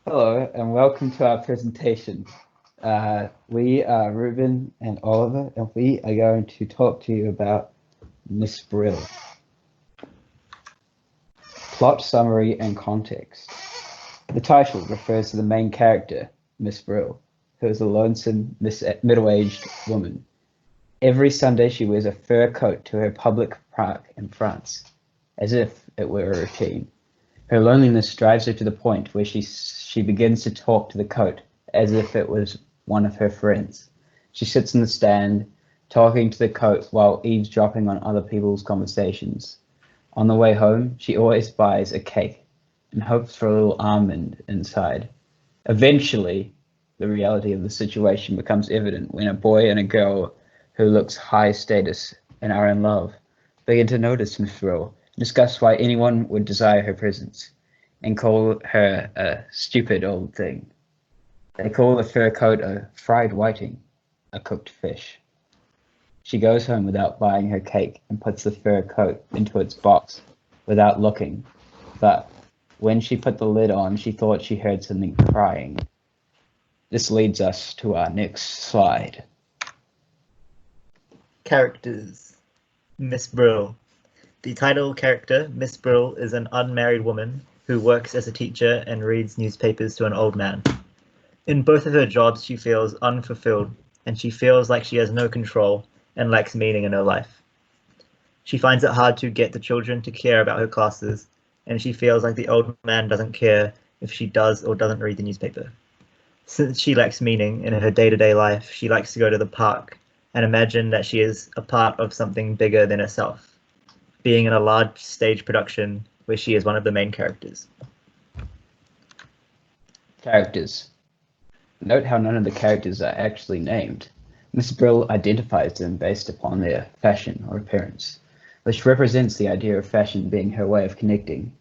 Hello and welcome to our presentation. We are Ruben and Oliver, and we are going to talk to you about Miss Brill. Plot summary and context. The title refers to the main character, Miss Brill, who is a lonesome middle-aged woman. Every Sunday she wears a fur coat to her public park in France, as if it were a routine. Her loneliness drives her to the point where she begins to talk to the coat as if it was one of her friends. She sits in the stand, talking to the coat while eavesdropping on other people's conversations. On the way home, she always buys a cake and hopes for a little almond inside. Eventually, the reality of the situation becomes evident when a boy and a girl who looks high status and are in love begin to notice Miss Brill, discuss why anyone would desire her presence, and call her a stupid old thing. They call the fur coat a fried whiting, a cooked fish. She goes home without buying her cake and puts the fur coat into its box without looking, but when she put the lid on, she thought she heard something crying. This leads us to our next slide. Characters. Miss Brill. The title character, Miss Brill, is an unmarried woman who works as a teacher and reads newspapers to an old man. In both of her jobs, she feels unfulfilled, and she feels like she has no control and lacks meaning in her life. She finds it hard to get the children to care about her classes, and she feels like the old man doesn't care if she does or doesn't read the newspaper. Since she lacks meaning in her day-to-day life, she likes to go to the park and imagine that she is a part of something bigger than herself, being in a large stage production where she is one of the main characters. Characters. Note how none of the characters are actually named. Miss Brill identifies them based upon their fashion or appearance, which represents the idea of fashion being her way of connecting.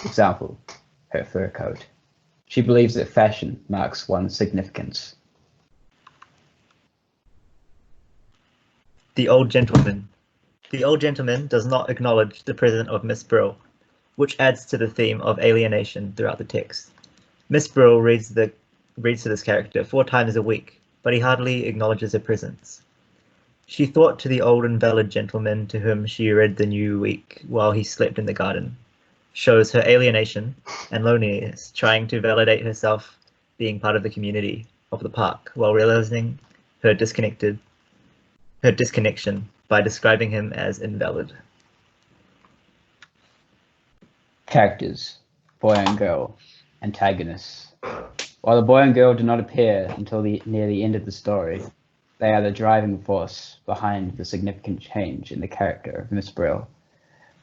Example, her fur coat. She believes that fashion marks one's significance. The Old Gentleman. The old gentleman does not acknowledge the presence of Miss Brill, which adds to the theme of alienation throughout the text. Miss Brill reads to this character 4 times a week, but he hardly acknowledges her presence. She thought to the old invalid gentleman to whom she read the new week while he slept in the garden, shows her alienation and loneliness, trying to validate herself being part of the community of the park while realizing her disconnection by describing him as invalid. Characters, boy and girl, antagonists. While the boy and girl do not appear until near the end of the story, they are the driving force behind the significant change in the character of Miss Brill.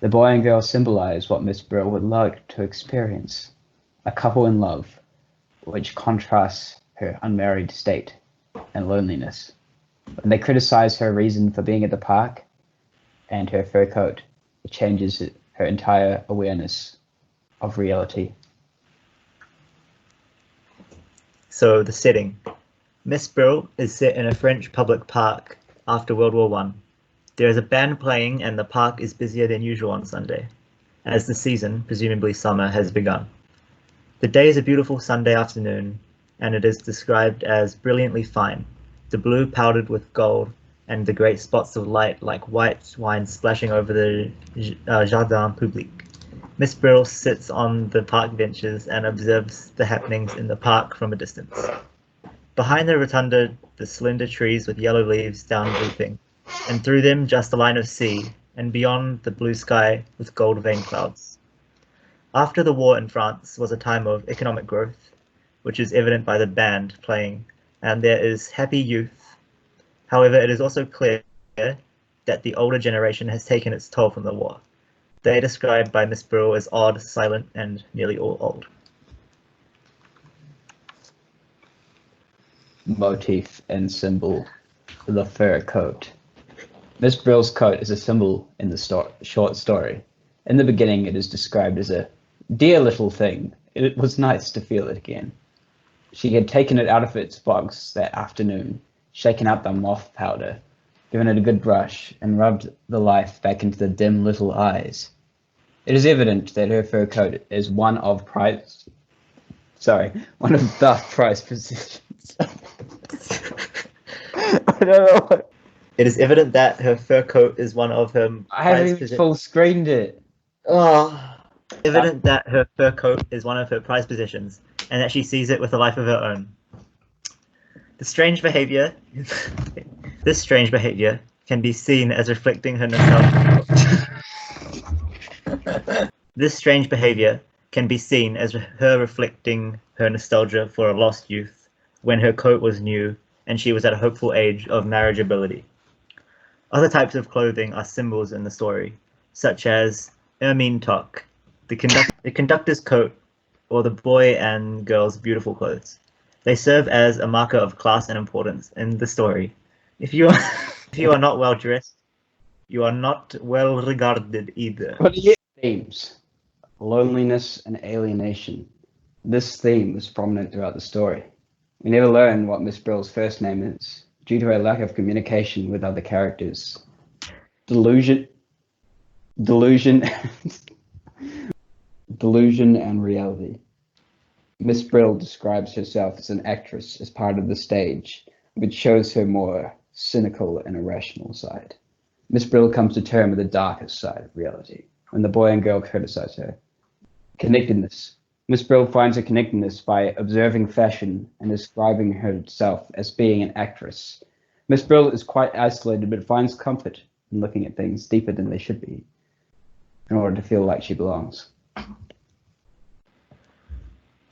The boy and girl symbolize what Miss Brill would like to experience, a couple in love, which contrasts her unmarried state and loneliness. When they criticize her reason for being at the park and her fur coat, it changes her entire awareness of reality. So the setting. Miss Brill is set in a French public park after World War I. There is a band playing and the park is busier than usual on Sunday, as the season, presumably summer, has begun. The day is a beautiful Sunday afternoon, and it is described as brilliantly fine, the blue powdered with gold, and the great spots of light like white wine splashing over the Jardin Public. Miss Brill sits on the park benches and observes the happenings in the park from a distance. Behind the rotunda, the slender trees with yellow leaves down drooping, and through them just a line of sea, and beyond the blue sky with gold-veined clouds. After the war in France was a time of economic growth, which is evident by the band playing, and there is happy youth. However, it is also clear that the older generation has taken its toll from the war. They are described by Miss Brill as odd, silent, and nearly all old. Motif and symbol, the fur coat. Miss Brill's coat is a symbol in the short story. In the beginning, it is described as a dear little thing. It was nice to feel it again. She had taken it out of its box that afternoon, shaken out the moth powder, given it a good brush, and rubbed the life back into the dim little eyes. It is evident that her fur coat is one of prized Sorry, one of the prized possessions. I don't know what. It is evident that her fur coat is one of her I haven't prized even possessions. full screened it. Oh. Evident that her fur coat is one of her prized possessions, and that she sees it with a life of her own. This strange behavior can be seen as reflecting her nostalgia. This strange behavior can be seen as her reflecting her nostalgia for a lost youth, when her coat was new and she was at a hopeful age of marriageability. Other types of clothing are symbols in the story, such as ermine toque, the conductor's coat, or the boy and girl's beautiful clothes. They serve as a marker of class and importance in the story. If you are not well dressed, you are not well regarded either. What are your themes? Loneliness and alienation. This theme was prominent throughout the story. We never learn what Miss Brill's first name is, due to a lack of communication with other characters. Delusion and reality. Miss Brill describes herself as an actress as part of the stage, which shows her more cynical and irrational side. Miss Brill comes to terms with the darkest side of reality, when the boy and girl criticize her. Connectedness. Miss Brill finds her connectedness by observing fashion and describing herself as being an actress. Miss Brill is quite isolated, but finds comfort in looking at things deeper than they should be, in order to feel like she belongs.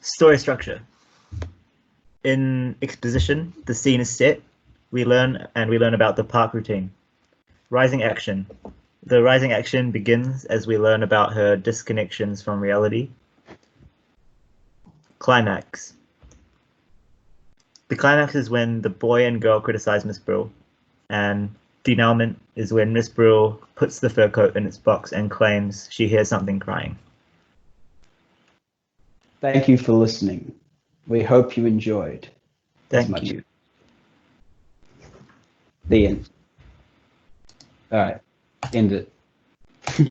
Story structure. In exposition, the scene is set. We learn about the park routine. Rising action. The rising action begins as we learn about her disconnections from reality. Climax. The climax is when the boy and girl criticize Miss Brill, and denouement is when Miss Brill puts the fur coat in its box and claims she hears something crying. Thank you for listening. We hope you enjoyed. Thank you. The end. All right, end it.